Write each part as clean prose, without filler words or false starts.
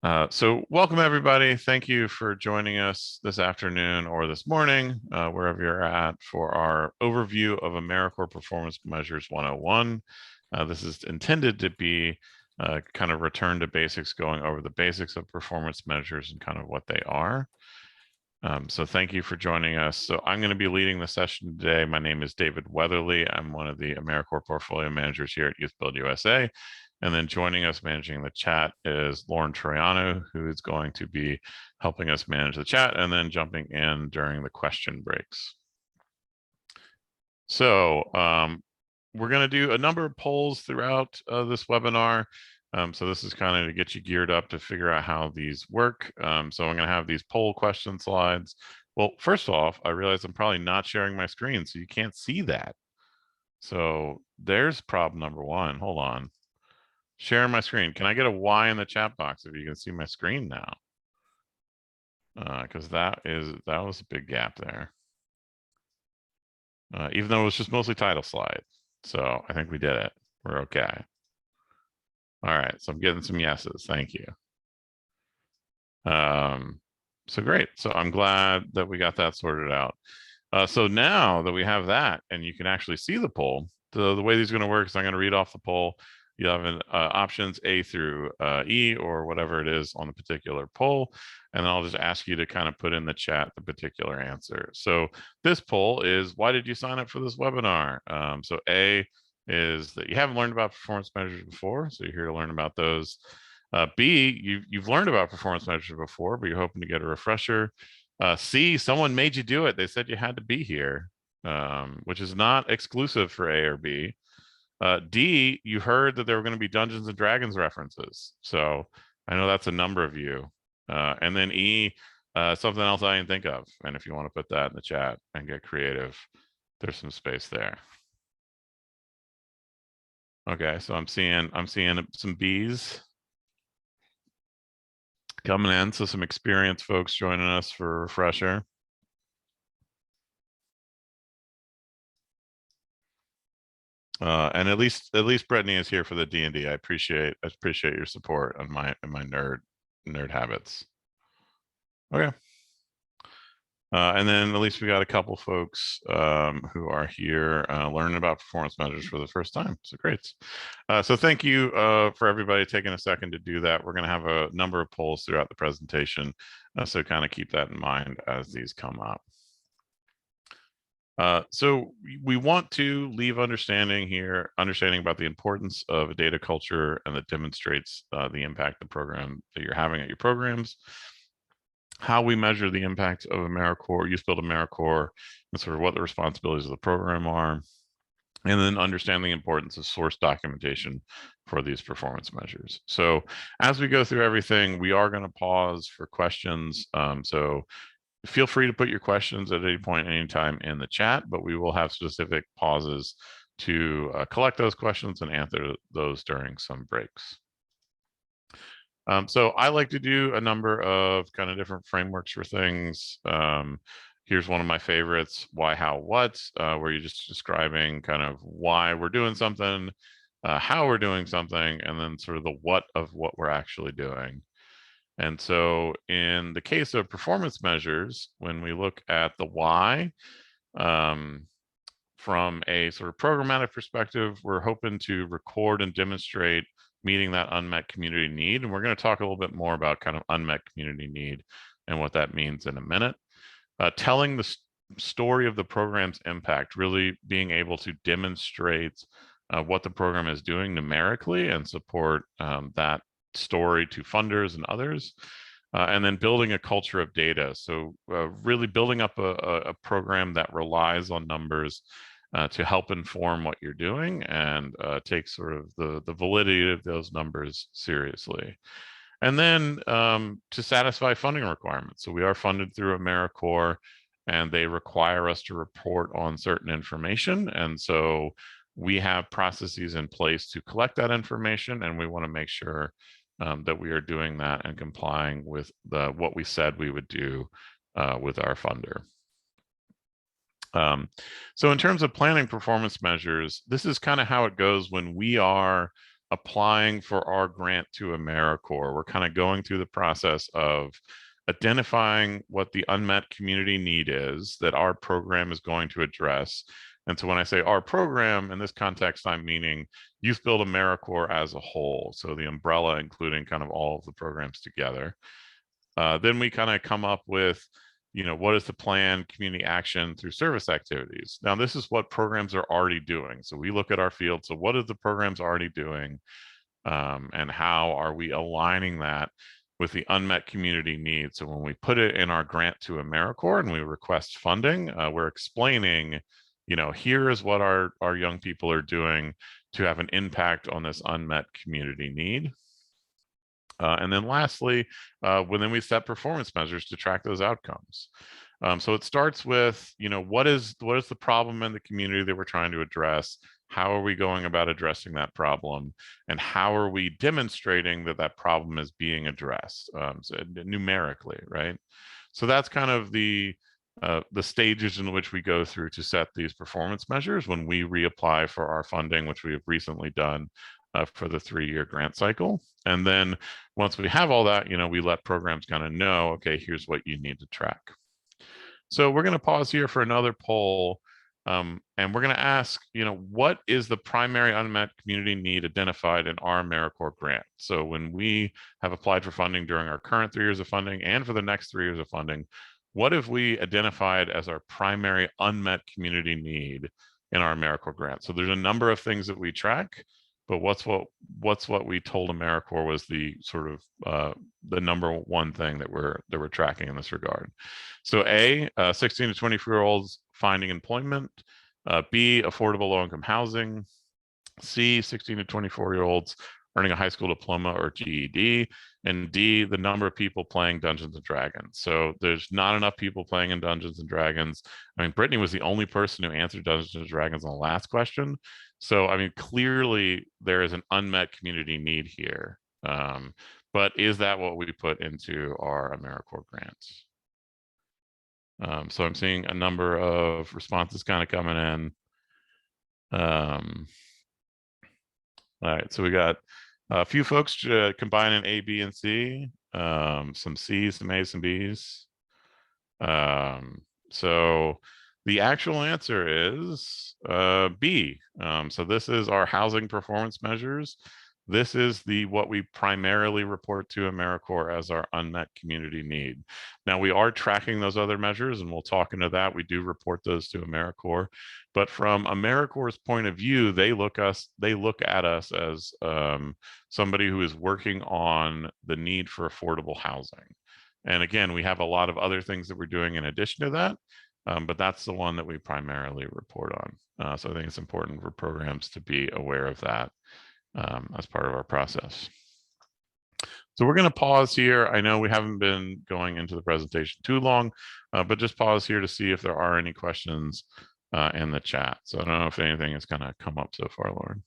So welcome everybody. Thank you for joining us this afternoon or this morning, wherever you're at, for our overview of AmeriCorps Performance Measures 101. This is intended to be kind of return to basics, going over the basics of performance measures and kind of what they are. So thank you for joining us. So I'm going to be leading the session today. My name is David Weatherly. I'm one of the AmeriCorps portfolio managers here at YouthBuild USA. And then joining us managing the chat is Lauren Troiano, who is going to be helping us manage the chat and then jumping in during the question breaks. So we're going to do a number of polls throughout this webinar. So this is kind of to get you geared up to figure out how these work. So I'm going to have these poll question slides. Well, first off, I realize I'm probably not sharing my screen, so you can't see that. So there's problem number one. Hold on. Share my screen. Can I get a Y in the chat box if you can see my screen now? Because that was a big gap there. Even though it was just mostly title slide. So I think we did it. We're okay. All right, so I'm getting some yeses. Thank you. So great. So I'm glad that we got that sorted out. So now that we have that and you can actually see the poll, the way these are going to work is I'm going to read off the poll. You have options A through E or whatever it is on the particular poll. And then I'll just ask you to kind of put in the chat the particular answer. So this poll is, why did you sign up for this webinar? So A is that you haven't learned about performance measures before. So you're here to learn about those. B, you've learned about performance measures before, but you're hoping to get a refresher. C, someone made you do it. They said you had to be here, which is not exclusive for A or B. D, you heard that there were going to be Dungeons and Dragons references. So I know that's a number of you. And then E, something else I didn't think of. And if you want to put that in the chat and get creative, there's some space there. Okay, so I'm seeing some B's coming in. So some experienced folks joining us for a refresher. And at least Brittany is here for the D&D. I appreciate your support on my nerd habits. Okay. And then at least we got a couple folks who are here learning about performance measures for the first time. So great. So thank you for everybody taking a second to do that. We're going to have a number of polls throughout the presentation. So kind of keep that in mind as these come up. So we want to leave understanding about the importance of a data culture and that demonstrates the impact the program that you're having at your programs, how we measure the impact of AmeriCorps, YouthBuild AmeriCorps, and sort of what the responsibilities of the program are, and then understand the importance of source documentation for these performance measures. So as we go through everything, we are going to pause for questions. So feel free to put your questions at any point, anytime in the chat, but we will have specific pauses to collect those questions and answer those during some breaks. So I like to do a number of kind of different frameworks for things. Here's one of my favorites, why, how, what, where you're just describing kind of why we're doing something, how we're doing something, and then sort of the what of what we're actually doing. And so in the case of performance measures, when we look at the why, from a sort of programmatic perspective, we're hoping to record and demonstrate meeting that unmet community need. And we're going to talk a little bit more about kind of unmet community need and what that means in a minute. Telling the story of the program's impact, really being able to demonstrate what the program is doing numerically and support that story to funders and others, and then building a culture of data. So really building up a program that relies on numbers to help inform what you're doing and take sort of the validity of those numbers seriously. And then to satisfy funding requirements. So we are funded through AmeriCorps, and they require us to report on certain information. And so we have processes in place to collect that information, and we want to make sure that we are doing that and complying with what we said we would do with our funder. So in terms of planning performance measures, this is kind of how it goes when we are applying for our grant to AmeriCorps, we're kind of going through the process of identifying what the unmet community need is that our program is going to address. And so when I say our program, in this context, I'm meaning YouthBuild AmeriCorps as a whole. So the umbrella, including kind of all of the programs together. Then we kind of come up with, what is the plan, community action through service activities. Now, this is what programs are already doing. So we look at our field. So what are the programs already doing? And how are we aligning that with the unmet community needs? So when we put it in our grant to AmeriCorps and we request funding, we're explaining, here is what our young people are doing to have an impact on this unmet community need. And then lastly, then we set performance measures to track those outcomes. So it starts with, what is the problem in the community that we're trying to address? How are we going about addressing that problem? And how are we demonstrating that that problem is being addressed so numerically, right? So that's kind of the stages in which we go through to set these performance measures when we reapply for our funding, which we have recently done for the 3-year grant cycle. And then once we have all that, we let programs kind of know, okay, here's what you need to track. So we're going to pause here for another poll. And we're going to ask, what is the primary unmet community need identified in our AmeriCorps grant? So when we have applied for funding during our current 3 years of funding and for the next 3 years of funding, what have we identified as our primary unmet community need in our AmeriCorps grant? So there's a number of things that we track, but what's what we told AmeriCorps was the sort of the number one thing that we're tracking in this regard. So A, 16 to 24-year-olds finding employment. B, affordable low-income housing. C, 16 to 24-year-olds earning a high school diploma or GED. And D, the number of people playing Dungeons and Dragons. So there's not enough people playing in Dungeons and Dragons. I mean, Brittany was the only person who answered Dungeons and Dragons on the last question. So, I mean, clearly there is an unmet community need here. But is that what we put into our AmeriCorps grants? So I'm seeing a number of responses kind of coming in. All right, so we got a few folks combining A, B, and C, some C's, some A's, some B's. So the actual answer is B. So this is our housing performance measures. This is what we primarily report to AmeriCorps as our unmet community need. Now we are tracking those other measures, and we'll talk into that. We do report those to AmeriCorps, but from AmeriCorps' point of view, they look at us as somebody who is working on the need for affordable housing. And again, we have a lot of other things that we're doing in addition to that, but that's the one that we primarily report on. So I think it's important for programs to be aware of that as part of our process. So we're going to pause here. I know we haven't been going into the presentation too long, but just pause here to see if there are any questions in the chat. So I don't know if anything has kind of come up so far, Lauren.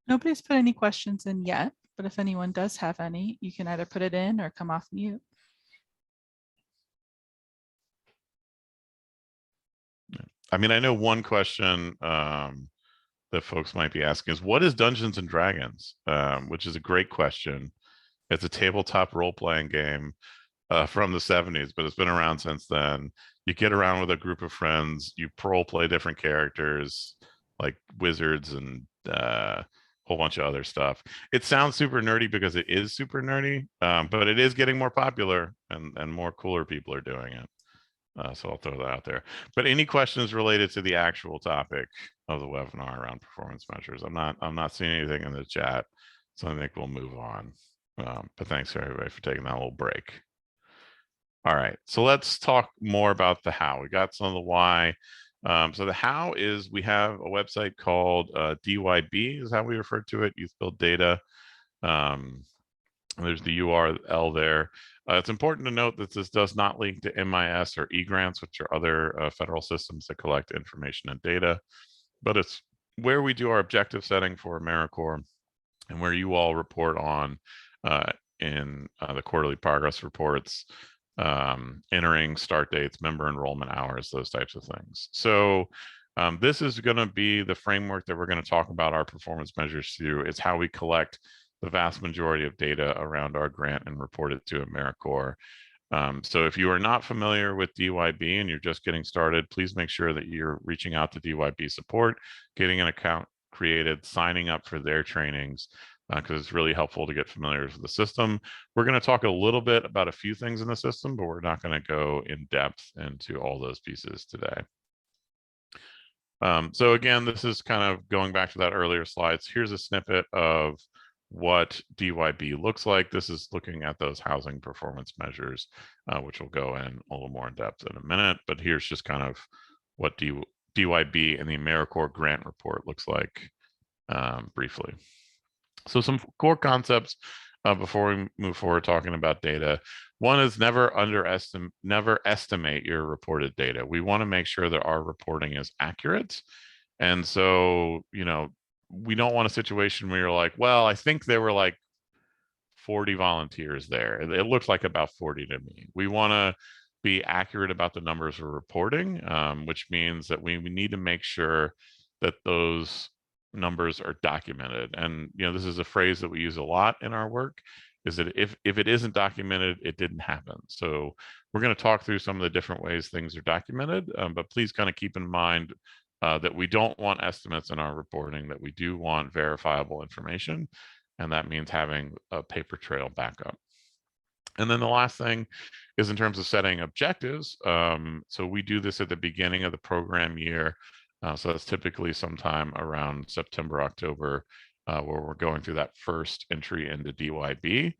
Nobody's put any questions in yet, but if anyone does have any, you can either put it in or come off mute. I mean, I know one question that folks might be asking is, what is Dungeons and Dragons? Which is a great question. It's a tabletop role-playing game from the 70s, but it's been around since then. You get around with a group of friends, you role-play different characters like wizards and a whole bunch of other stuff. It sounds super nerdy because it is super nerdy, but it is getting more popular and more cooler people are doing it. So I'll throw that out there. But any questions related to the actual topic of the webinar around performance measures? I'm not seeing anything in the chat, so I think we'll move on. But thanks everybody for taking that little break. All right, so let's talk more about the how. We got some of the why. So the how is we have a website called DYB is how we refer to it, YouthBuild Data. There's the URL there. It's important to note that this does not link to MIS or eGrants, which are other federal systems that collect information and data, but it's where we do our objective setting for AmeriCorps and where you all report on in the quarterly progress reports, entering start dates, member enrollment hours, those types of things. So This is going to be the framework that we're going to talk about our performance measures through. It's how we collect the vast majority of data around our grant and report it to AmeriCorps. So if you are not familiar with DYB and you're just getting started, please make sure that you're reaching out to DYB support, getting an account created, signing up for their trainings, because it's really helpful to get familiar with the system. We're going to talk a little bit about a few things in the system, but we're not going to go in depth into all those pieces today. So again, this is kind of going back to that earlier slides. Here's a snippet of what DYB looks like. This is looking at those housing performance measures, which we'll go in a little more in depth in a minute. But here's just kind of what DYB and the AmeriCorps grant report looks like briefly. So some core concepts before we move forward talking about data. One is never estimate your reported data. We want to make sure that our reporting is accurate. And so, you know, we don't want a situation where you're like, well, I think there were like 40 volunteers there. It looked like about 40 to me. We want to be accurate about the numbers we're reporting, which means that we need to make sure that those numbers are documented. And you know, this is a phrase that we use a lot in our work, is that if it isn't documented, it didn't happen. So we're going to talk through some of the different ways things are documented, but please kind of keep in mind that we don't want estimates in our reporting, that we do want verifiable information, and that means having a paper trail backup. And then the last thing is in terms of setting objectives. So we do this at the beginning of the program year. So that's typically sometime around September, October, where we're going through that first entry into DYB.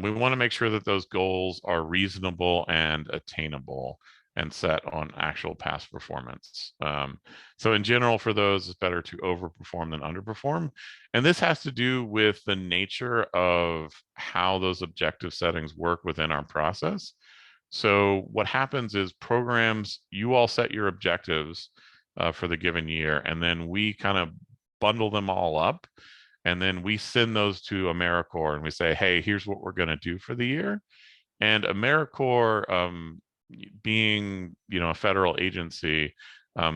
We want to make sure that those goals are reasonable and attainable and set on actual past performance. So in general, for those, it's better to overperform than underperform. And this has to do with the nature of how those objective settings work within our process. So what happens is programs, you all set your objectives for the given year, and then we kind of bundle them all up. And then we send those to AmeriCorps and we say, hey, here's what we're going to do for the year. And AmeriCorps, being, you know, a federal agency,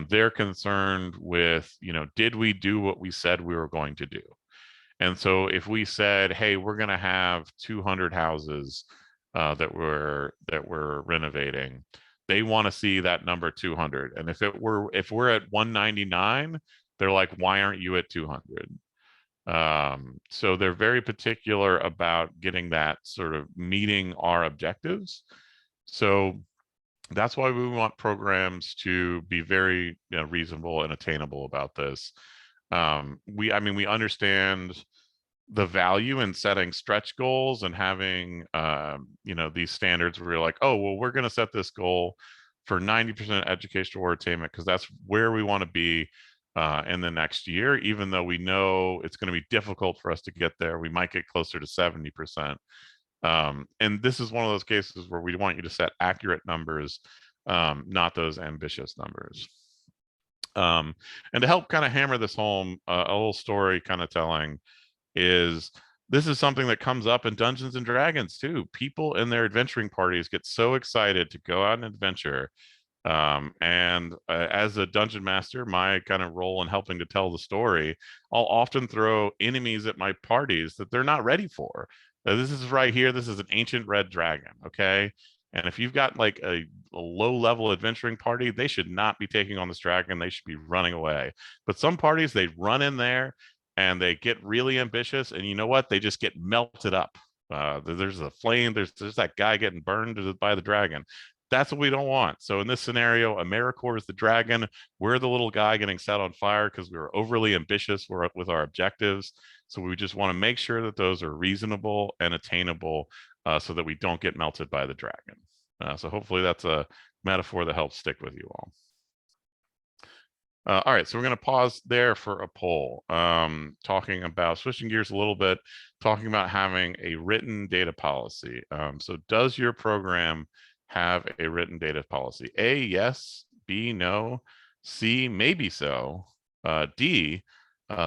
they're concerned with, you know, did we do what we said we were going to do? And so if we said, hey, we're going to have 200 houses that we're renovating, they want to see that number 200. And if we're at 199, they're like, why aren't you at 200? So they're very particular about getting that sort of meeting our objectives. So that's why we want programs to be very, you know, reasonable and attainable about this. We understand the value in setting stretch goals and having, you know, these standards where you're like, oh, well, we're going to set this goal for 90% educational attainment because that's where we want to be in the next year, even though we know it's going to be difficult for us to get there. We might get closer to 70%. And this is one of those cases where we want you to set accurate numbers, not those ambitious numbers. And to help kind of hammer this home, a little story kind of telling is this is something that comes up in Dungeons and Dragons too. People in their adventuring parties get so excited to go out and adventure. And as a dungeon master, my kind of role in helping to tell the story, I'll often throw enemies at my parties that they're not ready for. This is right here. This is an ancient red dragon. Okay. And if you've got like a low level adventuring party, they should not be taking on this dragon. They should be running away. But some parties, they run in there and they get really ambitious. And you know what? They just get melted up. There's a flame. There's that guy getting burned by the dragon. That's what we don't want. So in this scenario, AmeriCorps is the dragon. We're the little guy getting set on fire because we were overly ambitious with our objectives. So we just want to make sure that those are reasonable and attainable so that we don't get melted by the dragon. So hopefully that's a metaphor that helps stick with you all. All right, so we're going to pause there for a poll, talking about switching gears a little bit, talking about having a written data policy. So does your program have a written data policy? A, yes. B, no. C, maybe so. D,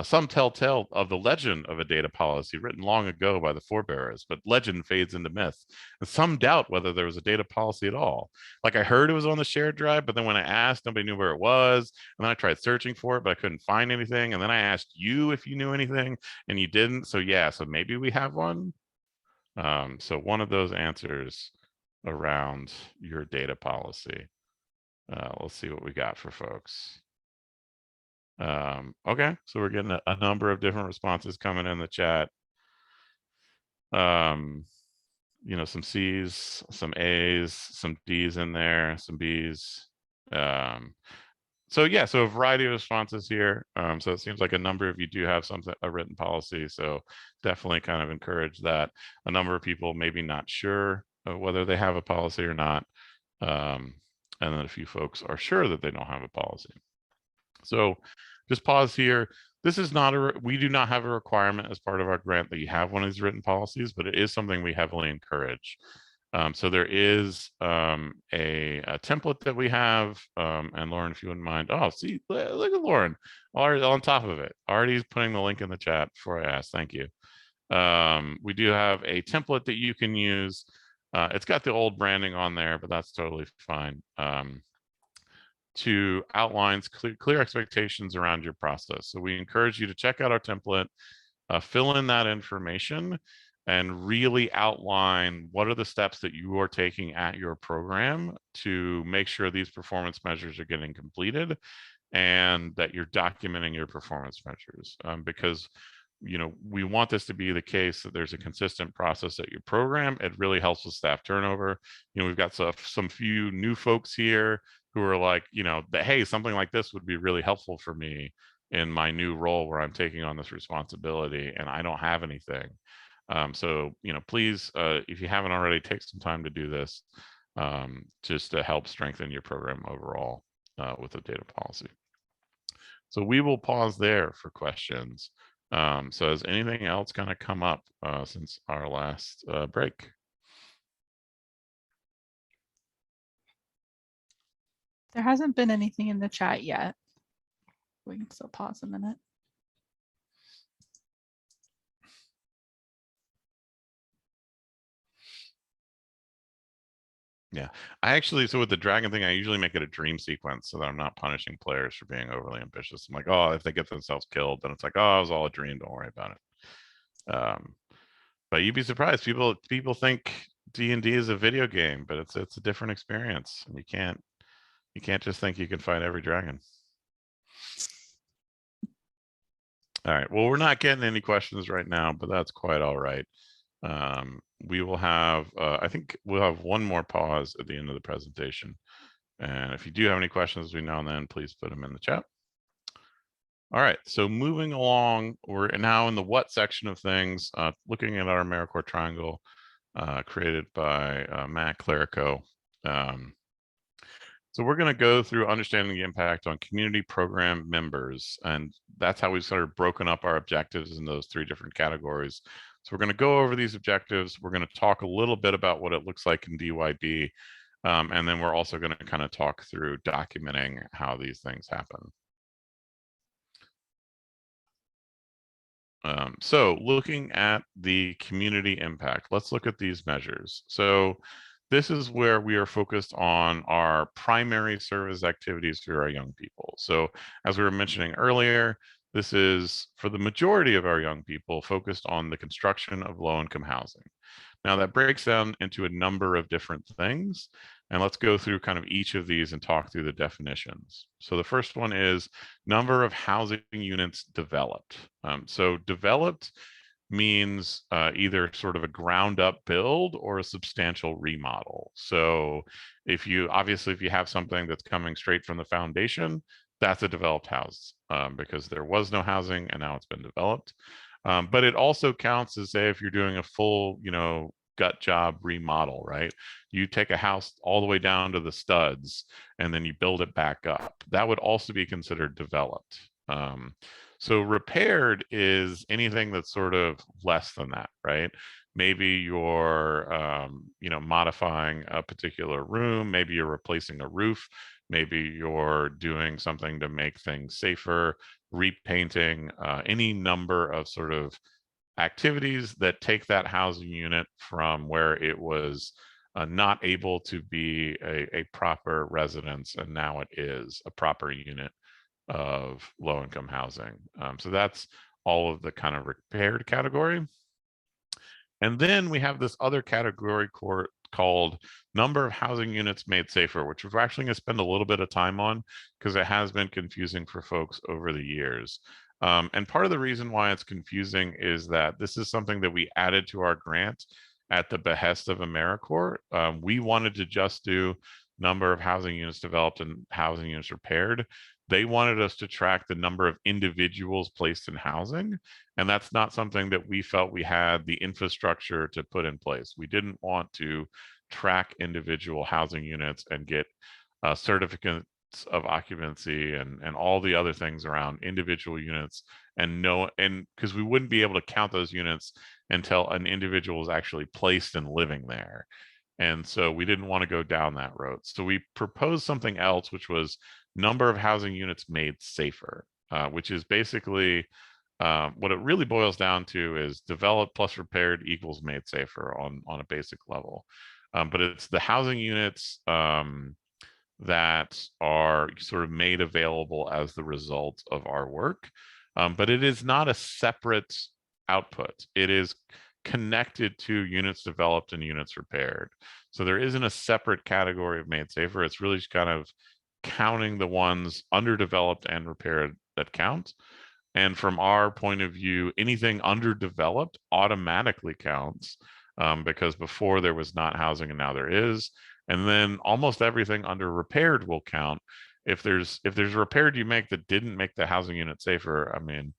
Some tell tale of the legend of a data policy written long ago by the forebearers, but legend fades into myth. And some doubt whether there was a data policy at all. Like I heard it was on the shared drive, but then when I asked, nobody knew where it was. And then I tried searching for it, but I couldn't find anything. And then I asked you if you knew anything, and you didn't. So yeah, so maybe we have one. So one of those answers around your data policy. Let's see what we got for folks. Okay, so we're getting a number of different responses coming in the chat. You know, some C's, some A's, some D's in there, some B's. So yeah, so a variety of responses here. So it seems like a number of you do have a written policy. So definitely kind of encourage that. A number of people maybe not sure of whether they have a policy or not. And then a few folks are sure that they don't have a policy. So just pause here. This is not we do not have a requirement as part of our grant that you have one of these written policies, but it is something we heavily encourage. So there is a template that we have, and Lauren, if you wouldn't mind. Oh, see, look at Lauren, already on top of it. Already putting the link in the chat before I ask. Thank you. We do have a template that you can use. It's got the old branding on there, but that's totally fine. To outline clear expectations around your process. So we encourage you to check out our template, fill in that information, and really outline what are the steps that you are taking at your program to make sure these performance measures are getting completed and that you're documenting your performance measures. Because you know, we want this to be the case that there's a consistent process at your program. It really helps with staff turnover. You know, we've got some few new folks here who are like, you know, that, hey, something like this would be really helpful for me in my new role where I'm taking on this responsibility and I don't have anything. So, you know, please, if you haven't already, take some time to do this just to help strengthen your program overall with the data policy. So we will pause there for questions. So has anything else kind of come up since our last break? There hasn't been anything in the chat yet. We can still pause a minute. Yeah, I actually, so with the dragon thing, I usually make it a dream sequence so that I'm not punishing players for being overly ambitious. I'm like, oh, if they get themselves killed, then it's like, oh, it was all a dream. Don't worry about it. But you'd be surprised. People think D&D is a video game, but it's a different experience. And you can't just think you can fight every dragon. All right. Well, we're not getting any questions right now, but that's quite all right. We will have, I think we'll have one more pause at the end of the presentation. And if you do have any questions between now and then, please put them in the chat. All right, so moving along, we're now in the what section of things, looking at our AmeriCorps triangle created by Matt Clerico. So we're going to go through understanding the impact on community program members, and that's how we've sort of broken up our objectives in those three different categories. So we're going to go over these objectives. We're going to talk a little bit about what it looks like in DYB, and then we're also going to kind of talk through documenting how these things happen. So looking at the community impact, let's look at these measures. So this is where we are focused on our primary service activities for our young people. So as we were mentioning earlier, this is for the majority of our young people focused on the construction of low-income housing. Now that breaks down into a number of different things. And let's go through kind of each of these and talk through the definitions. So the first one is number of housing units developed. So developed means either sort of a ground up build or a substantial remodel. So if you have something that's coming straight from the foundation, that's a developed house because there was no housing and now it's been developed. But it also counts as, say, if you're doing a full, gut job remodel, right? You take a house all the way down to the studs and then you build it back up. That would also be considered developed. So repaired is anything that's sort of less than that, right? Maybe you're, modifying a particular room. Maybe you're replacing a roof. Maybe you're doing something to make things safer. repainting, any number of sort of activities that take that housing unit from where it was not able to be a proper residence, and now it is a proper unit of low-income housing. So that's all of the kind of repaired category. And then we have this other category called number of housing units made safer, which we're actually going to spend a little bit of time on because it has been confusing for folks over the years. And part of the reason why it's confusing is that this is something that we added to our grant at the behest of AmeriCorps. We wanted to just do number of housing units developed and housing units repaired. They wanted us to track the number of individuals placed in housing, and that's not something that we felt we had the infrastructure to put in place. We didn't want to track individual housing units and get certificates of occupancy and all the other things around individual units, and because we wouldn't be able to count those units until an individual was actually placed and living there. And so we didn't want to go down that road. So we proposed something else, which was number of housing units made safer, which is basically what it really boils down to is developed plus repaired equals made safer on a basic level. But it's the housing units that are sort of made available as the result of our work. But it is not a separate output. It is connected to units developed and units repaired. So there isn't a separate category of made safer. It's really just kind of counting the ones underdeveloped and repaired that count. And from our point of view, anything underdeveloped automatically counts because before there was not housing and now there is. And then almost everything under repaired will count. If there's repaired you make that didn't make the housing unit safer, I mean,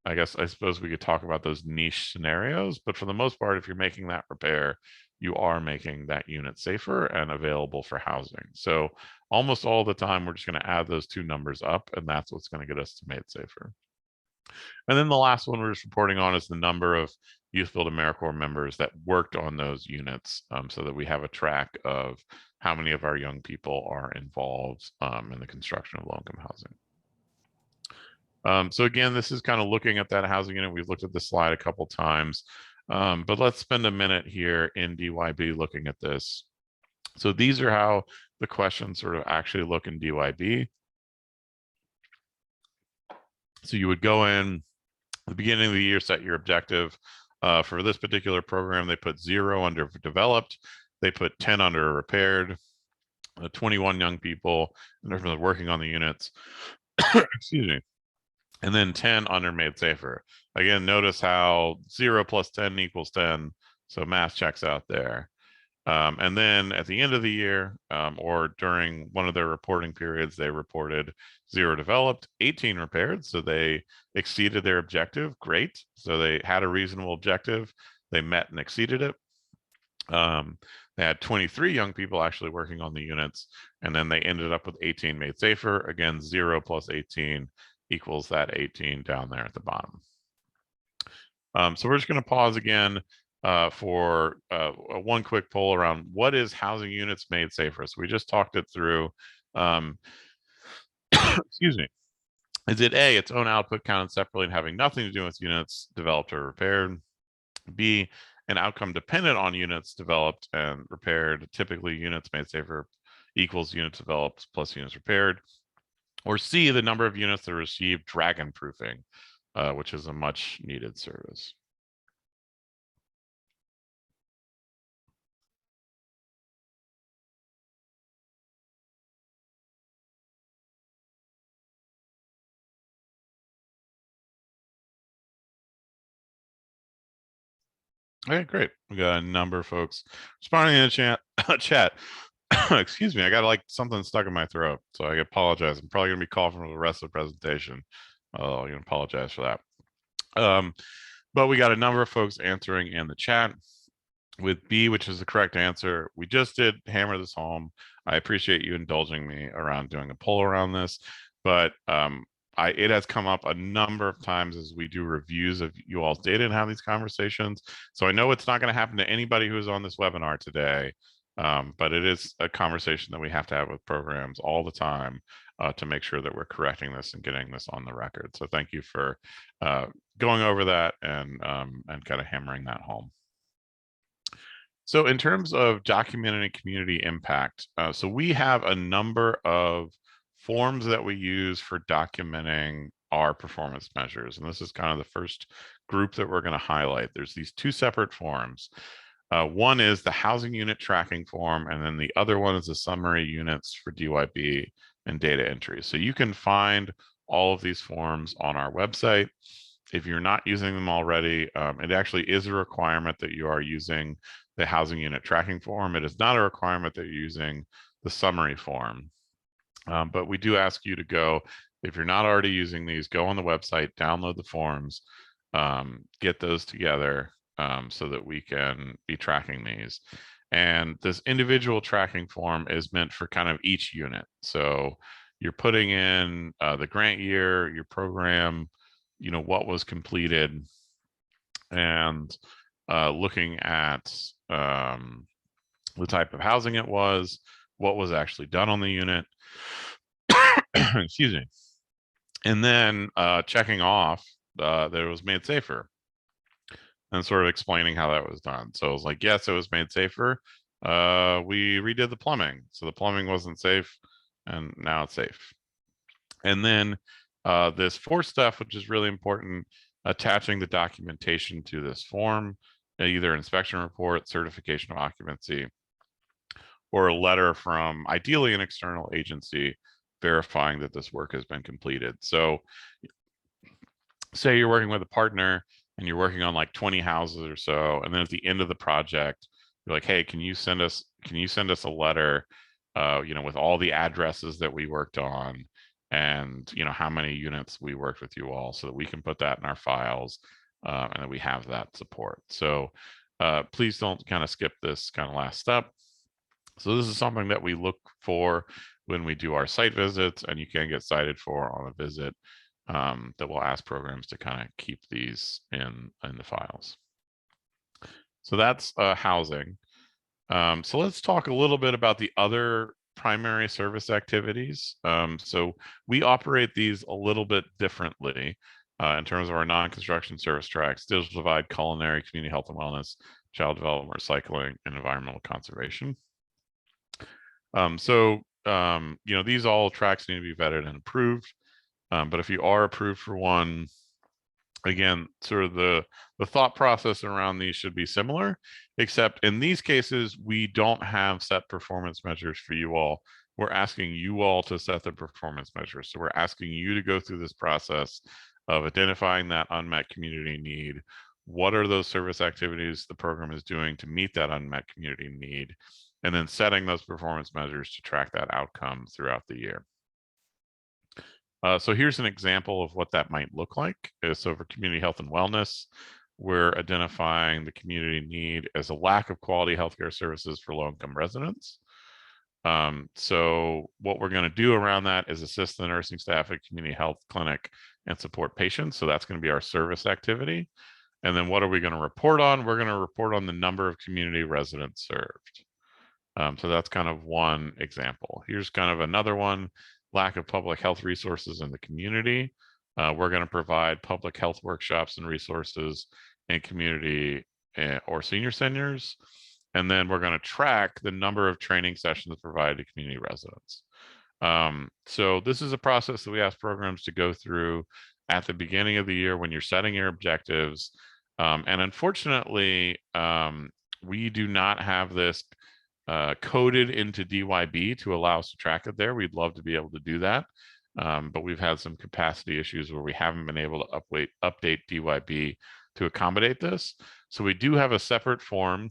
I suppose we could talk about those niche scenarios, but for the most part, if you're making that repair, you are making that unit safer and available for housing. So almost all the time, we're just going to add those two numbers up, and that's what's going to get us to made safer. And then the last one we're just reporting on is the number of YouthBuild AmeriCorps members that worked on those units, so that we have a track of how many of our young people are involved in the construction of low-income housing. So again, this is kind of looking at that housing unit. We've looked at the slide a couple times, but let's spend a minute here in DYB looking at this. So these are how the questions sort of actually look in DYB. So you would go in at the beginning of the year, set your objective. For this particular program, they put 0 under developed. They put 10 under repaired. 21 young people working on the units. Excuse me. And then 10 under made safer. Again, notice how 0 plus 10 equals 10. So math checks out there. And then at the end of the year, or during one of their reporting periods, they reported 0 developed, 18 repaired. So they exceeded their objective. Great. So they had a reasonable objective. They met and exceeded it. They had 23 young people actually working on the units. And then they ended up with 18 made safer. Again, 0 plus 18 equals that 18 down there at the bottom. So we're just going to pause again for one quick poll around what is housing units made safer. So we just talked it through. Excuse me. Is it A, its own output counted separately and having nothing to do with units developed or repaired? B, an outcome dependent on units developed and repaired, typically units made safer equals units developed plus units repaired? Or C, the number of units that received dragon proofing, which is a much needed service. Okay, great. We got a number of folks responding in the chat. Excuse me, I got like something stuck in my throat, so I apologize. I'm probably gonna be coughing for the rest of the presentation. I'm gonna apologize for that. But we got a number of folks answering in the chat with B, which is the correct answer. We just did hammer this home. I appreciate you indulging me around doing a poll around this, but it has come up a number of times as we do reviews of you all's data and have these conversations. So I know it's not going to happen to anybody who is on this webinar today, But it is a conversation that we have to have with programs all the time to make sure that we're correcting this and getting this on the record. So thank you for going over that and kind of hammering that home. So in terms of documenting community impact, so we have a number of forms that we use for documenting our performance measures. And this is kind of the first group that we're going to highlight. There's these two separate forms. One is the housing unit tracking form, and then the other one is the summary units for DYB and data entry. So you can find all of these forms on our website. If you're not using them already, it actually is a requirement that you are using the housing unit tracking form. It is not a requirement that you're using the summary form. But we do ask you to go, if you're not already using these, go on the website, download the forms, get those together so that we can be tracking these. And this individual tracking form is meant for kind of each unit. So you're putting in the grant year, your program, what was completed, and looking at the type of housing it was, what was actually done on the unit, excuse me, and then checking off that it was made safer and sort of explaining how that was done. So it was like, yes, it was made safer. We redid the plumbing. So the plumbing wasn't safe and now it's safe. And then this fourth stuff, which is really important, attaching the documentation to this form, either inspection report, certification of occupancy, or a letter from ideally an external agency verifying that this work has been completed. So say you're working with a partner and you're working on like 20 houses or so, and then at the end of the project, you're like, hey, can you send us a letter, with all the addresses that we worked on and how many units we worked with you all, so that we can put that in our files and that we have that support. So please don't kind of skip this kind of last step. So this is something that we look for when we do our site visits, and you can get cited for on a visit, that will ask programs to kind of keep these in the files. So that's housing. So let's talk a little bit about the other primary service activities. So we operate these a little bit differently in terms of our non-construction service tracks: digital divide, culinary, community health and wellness, child development, recycling, and environmental conservation. These all tracks need to be vetted and approved. But if you are approved for one, again, sort of the thought process around these should be similar, except in these cases, we don't have set performance measures for you all. We're asking you all to set the performance measures. So we're asking you to go through this process of identifying that unmet community need. What are those service activities the program is doing to meet that unmet community need? And then setting those performance measures to track that outcome throughout the year. So here's an example of what that might look like. So for community health and wellness, we're identifying the community need as a lack of quality healthcare services for low-income residents. So what we're going to do around that is assist the nursing staff at community health clinic and support patients. So that's going to be our service activity. And then what are we going to report on? We're going to report on the number of community residents served. So that's kind of one example. Here's kind of another one: lack of public health resources in the community. We're going to provide public health workshops and resources in community or senior centers. And then we're going to track the number of training sessions provided to community residents. So this is a process that we ask programs to go through at the beginning of the year when you're setting your objectives. And unfortunately, we do not have this coded into DYB to allow us to track it there. We'd love to be able to do that, but we've had some capacity issues where we haven't been able to update DYB to accommodate this. So we do have a separate form.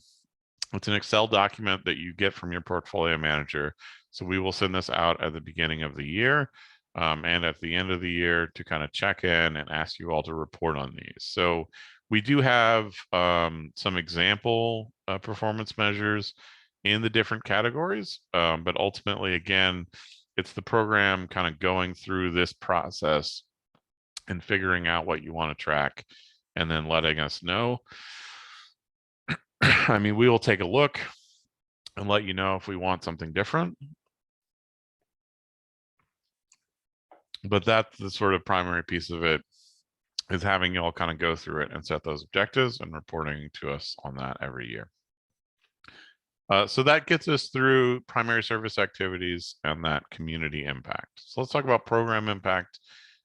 It's an Excel document that you get from your portfolio manager. So we will send this out at the beginning of the year and at the end of the year to kind of check in and ask you all to report on these. So we do have some example performance measures in the different categories, but ultimately, again, it's the program kind of going through this process and figuring out what you want to track and then letting us know. I mean, we will take a look and let you know if we want something different. But that's the sort of primary piece of it, is having you all kind of go through it and set those objectives and reporting to us on that every year. So that gets us through primary service activities and that community impact. So let's talk about program impact.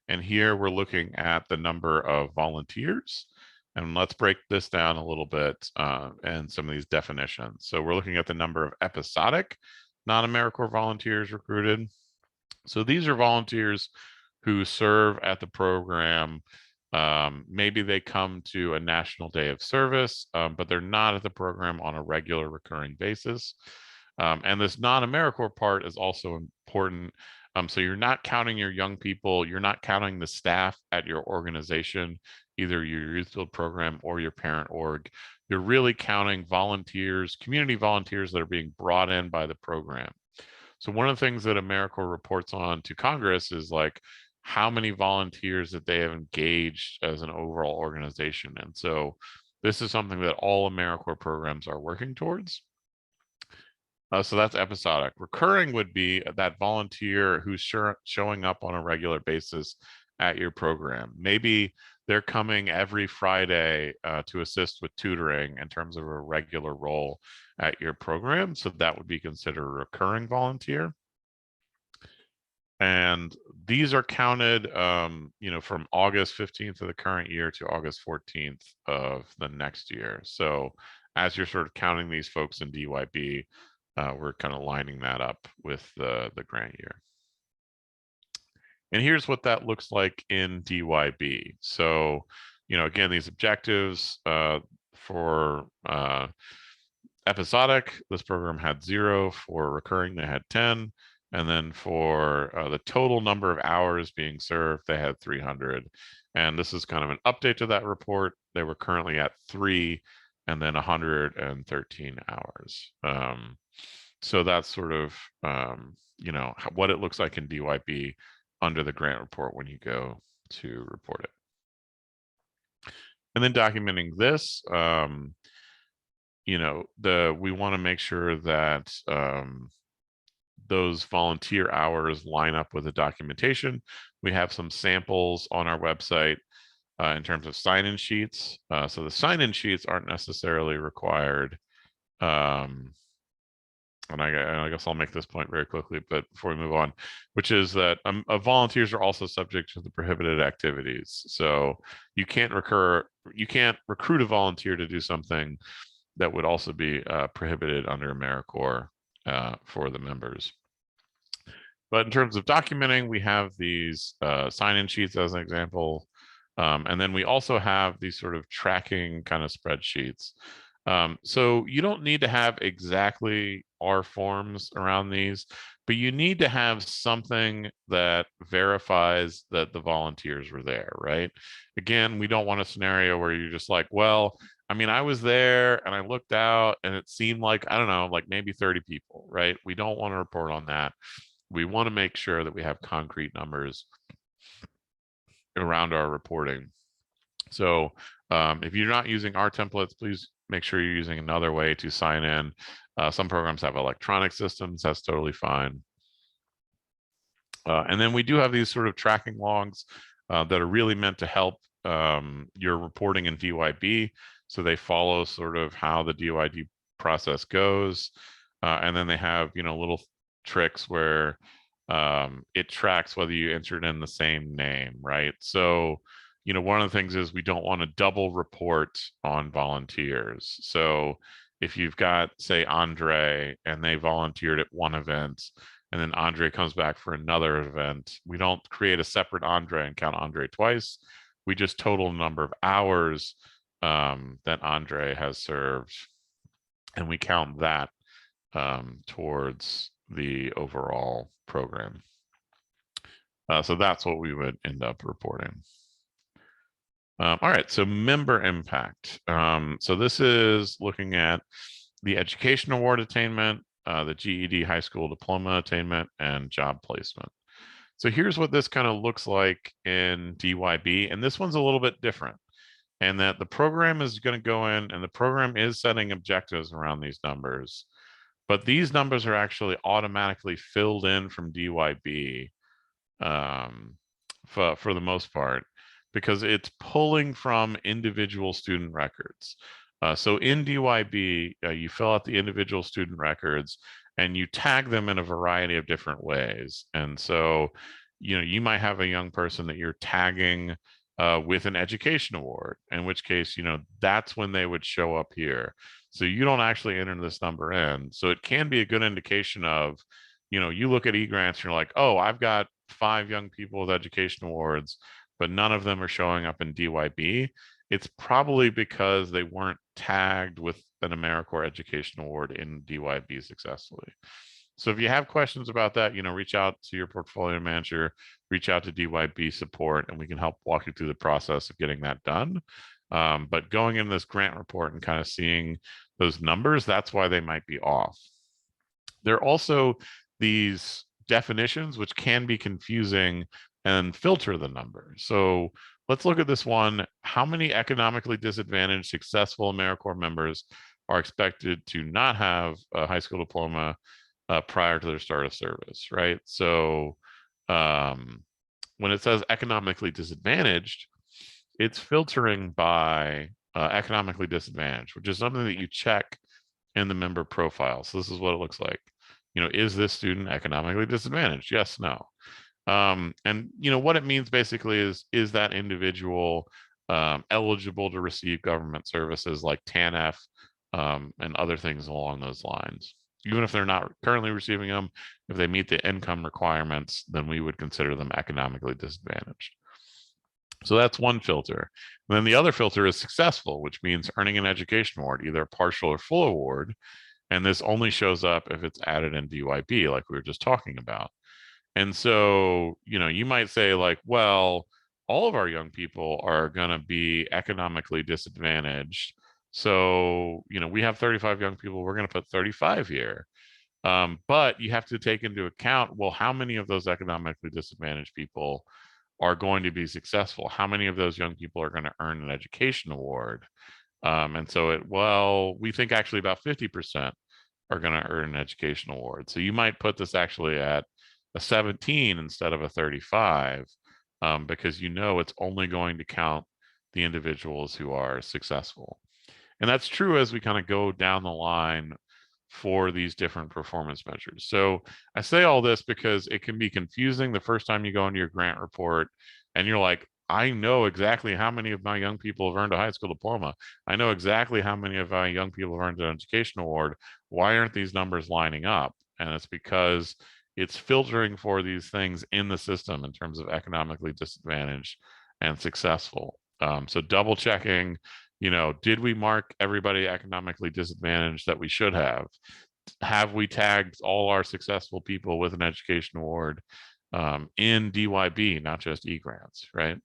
And here we're looking at the number of volunteers. And let's break this down a little bit and some of these definitions. So we're looking at the number of episodic non-AmeriCorps volunteers recruited. So these are volunteers who serve at the program. Maybe they come to a national day of service, but they're not at the program on a regular recurring basis. And this non-AmeriCorps part is also important. So you're not counting your young people, you're not counting the staff at your organization, either your YouthBuild program or your parent org. You're really counting volunteers, community volunteers that are being brought in by the program. So one of the things that AmeriCorps reports on to Congress is like how many volunteers that they have engaged as an overall organization. And so this is something that all AmeriCorps programs are working towards. So that's episodic. Recurring would be that volunteer who's showing up on a regular basis at your program. Maybe they're coming every Friday to assist with tutoring in terms of a regular role at your program. So that would be considered a recurring volunteer. And these are counted, from August 15th of the current year to August 14th of the next year. So as you're sort of counting these folks in DYB, we're kind of lining that up with the grant year. And here's what that looks like in DYB. So, again, these objectives for episodic, this program had 0. For recurring, they had 10. And then for the total number of hours being served, they had 300. And this is kind of an update to that report. They were currently at 3 and then 113 hours. So that's sort of, what it looks like in DYB under the grant report when you go to report it. And then documenting this, we want to make sure that those volunteer hours line up with the documentation. We have some samples on our website in terms of sign-in sheets. So the sign-in sheets aren't necessarily required. And I guess I'll make this point very quickly, but before we move on, which is that volunteers are also subject to the prohibited activities. So you can't recruit a volunteer to do something that would also be prohibited under AmeriCorps for the members. But in terms of documenting, we have these sign-in sheets as an example. And then we also have these sort of tracking kind of spreadsheets. So you don't need to have exactly our forms around these, but you need to have something that verifies that the volunteers were there, right? Again, we don't want a scenario where you're just like, well, I mean, I was there and I looked out and it seemed like, I don't know, like maybe 30 people, right? We don't want to report on that. We want to make sure that we have concrete numbers around our reporting. So if you're not using our templates, please make sure you're using another way to sign in. Some programs have electronic systems. That's totally fine. And then we do have these sort of tracking logs that are really meant to help your reporting in DYB. So they follow sort of how the DYD process goes. And then they have, little tricks where it tracks whether you entered in the same name, right? So, one of the things is we don't want to double report on volunteers. So if you've got, say, Andre, and they volunteered at one event, and then Andre comes back for another event, we don't create a separate Andre and count Andre twice. We just total the number of hours that Andre has served, and we count that towards the overall program. So that's what we would end up reporting. All right, so member impact. So this is looking at the education award attainment, the GED high school diploma attainment, and job placement. So here's what this kind of looks like in DYB, and this one's a little bit different, and that the program is going to go in, and the program is setting objectives around these numbers. But these numbers are actually automatically filled in from DYB for the most part, because it's pulling from individual student records. So in DYB, you fill out the individual student records and you tag them in a variety of different ways. And so, you might have a young person that you're tagging with an education award, in which case, that's when they would show up here. So you don't actually enter this number in. So it can be a good indication of, you look at eGrants, you're like, oh, I've got 5 young people with education awards, but none of them are showing up in DYB. It's probably because they weren't tagged with an AmeriCorps Education Award in DYB successfully. So if you have questions about that, reach out to your portfolio manager, reach out to DYB support, and we can help walk you through the process of getting that done. But going in this grant report and kind of seeing those numbers, that's why they might be off. There are also these definitions which can be confusing and filter the numbers. So let's look at this one. How many economically disadvantaged successful AmeriCorps members are expected to not have a high school diploma prior to their start of service, right? So when it says economically disadvantaged, it's filtering by economically disadvantaged, which is something that you check in the member profile. So this is what it looks like. Is this student economically disadvantaged? Yes, no. And what it means basically is that individual eligible to receive government services like TANF and other things along those lines. Even if they're not currently receiving them, if they meet the income requirements, then we would consider them economically disadvantaged. So that's one filter. And then the other filter is successful, which means earning an education award, either a partial or full award. And this only shows up if it's added in DYB, like we were just talking about. And so, you might say like, well, all of our young people are going to be economically disadvantaged. So, we have 35 young people, we're going to put 35 here. But you have to take into account, well, how many of those economically disadvantaged people are going to be successful? How many of those young people are going to earn an education award? And so we think actually about 50% are going to earn an education award. So you might put this actually at a 17 instead of a 35, because it's only going to count the individuals who are successful. And that's true as we kind of go down the line for these different performance measures. So I say all this because it can be confusing the first time you go into your grant report and you're like, I know exactly how many of my young people have earned a high school diploma. I know exactly how many of my young people have earned an education award. Why aren't these numbers lining up? And it's because it's filtering for these things in the system in terms of economically disadvantaged and successful. So double checking, did we mark everybody economically disadvantaged that we should have? Have we tagged all our successful people with an education award in DYB, not just eGrants, right?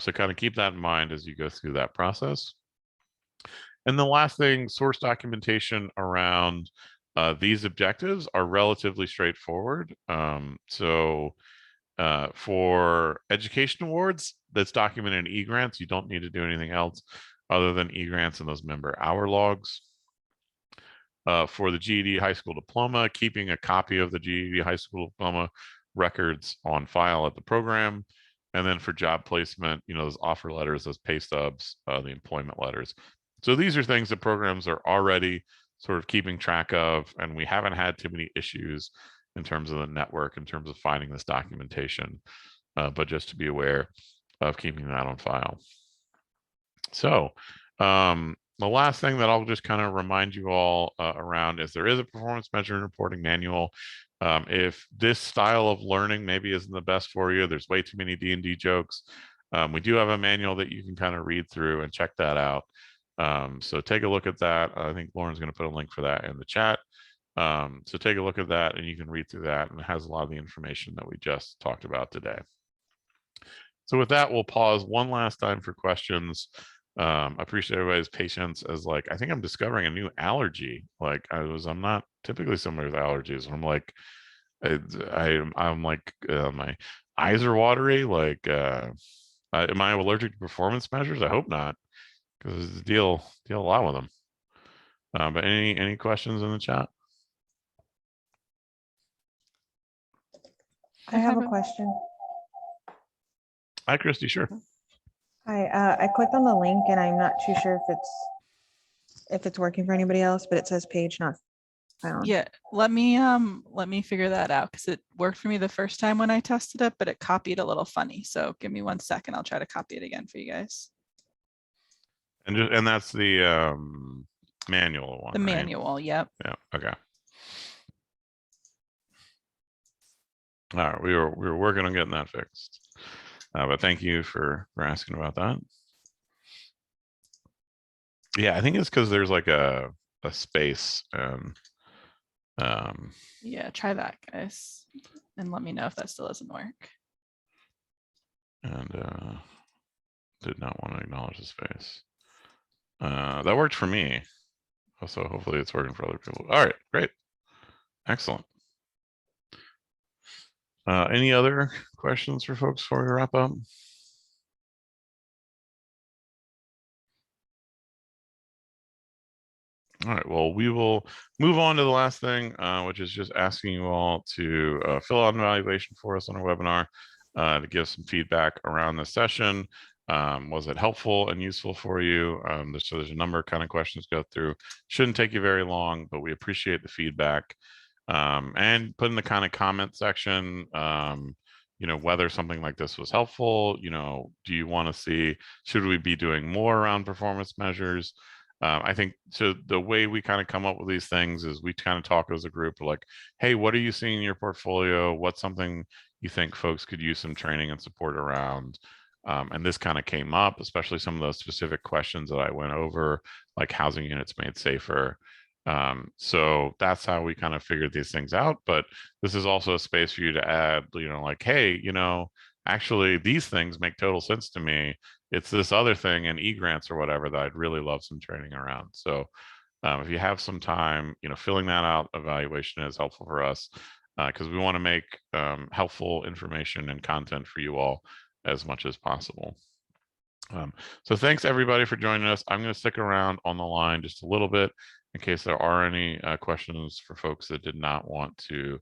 So kind of keep that in mind as you go through that process. And the last thing, source documentation around these objectives are relatively straightforward. For education awards, that's documented in eGrants. You don't need to do anything else other than eGrants and those member hour logs. For the GED high school diploma, keeping a copy of the GED high school diploma records on file at the program. And then for job placement, those offer letters, those pay stubs, the employment letters. So these are things that programs are already sort of keeping track of, and we haven't had too many issues in terms of the network, in terms of finding this documentation, but just to be aware of keeping that on file. So the last thing that I'll just kind of remind you all around is there is a performance measurement reporting manual. If this style of learning maybe isn't the best for you, there's way too many D&D jokes. We do have a manual that you can kind of read through and check that out. So take a look at that. I think Lauren's going to put a link for that in the chat. So take a look at that and you can read through that, and it has a lot of the information that we just talked about today. So with that, we'll pause one last time for questions. I appreciate everybody's patience as I think I'm discovering a new allergy. I'm not typically somebody with allergies. I'm like, I'm like, my eyes are watery. Am I allergic to performance measures? I hope not, because deal a lot with them. But any questions in the chat? I have a question. Hi, Christy. Sure. Hi, I clicked on the link and I'm not too sure if it's working for anybody else, but it says page not found. Yeah, let me figure that out because it worked for me the first time when I tested it, but it copied a little funny. So give me 1 second. I'll try to copy it again for you guys. And that's the manual one, The right? manual, yep. Yeah. Okay. All right. We were working on getting that fixed. But thank you for asking about that. Yeah, I think it's because there's like a space. Yeah, try that, guys. And let me know if that still doesn't work. And did not want to acknowledge the space. That worked for me. So hopefully it's working for other people. All right, great. Excellent. Any other questions for folks before we wrap up? All right, well, we will move on to the last thing, which is just asking you all to fill out an evaluation for us on our webinar to give some feedback around the session. Was it helpful and useful for you? So there's a number of kind of questions to go through. Shouldn't take you very long, but we appreciate the feedback. And put in the kind of comment section, whether something like this was helpful. Do you want to see, should we be doing more around performance measures? I think so the way we kind of come up with these things is we kind of talk as a group like, hey, what are you seeing in your portfolio? What's something you think folks could use some training and support around? And this kind of came up, especially some of those specific questions that I went over, like housing units made safer. So that's how we kind of figured these things out. But this is also a space for you to add, like, hey, actually these things make total sense to me. It's this other thing in e-grants or whatever that I'd really love some training around. So if you have some time, filling that out evaluation is helpful for us because we want to make helpful information and content for you all as much as possible. So thanks everybody for joining us. I'm going to stick around on the line just a little bit in case there are any questions for folks that did not want to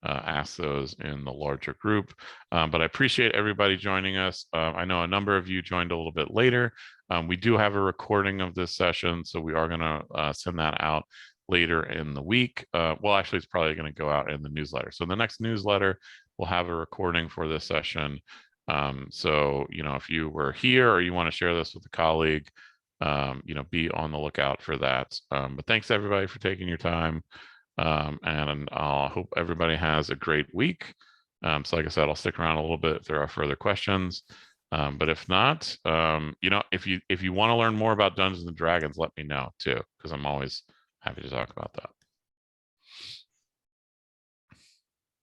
ask those in the larger group. But I appreciate everybody joining us. I know a number of you joined a little bit later. We do have a recording of this session, so we are going to send that out later in the week. Well, actually, it's probably going to go out in the newsletter. So in the next newsletter, we'll have a recording for this session. So, if you were here or you want to share this with a colleague, be on the lookout for that. But thanks everybody for taking your time. And I hope everybody has a great week. So like I said, I'll stick around a little bit if there are further questions. But if not, if you want to learn more about Dungeons and Dragons, let me know too, because I'm always happy to talk about that.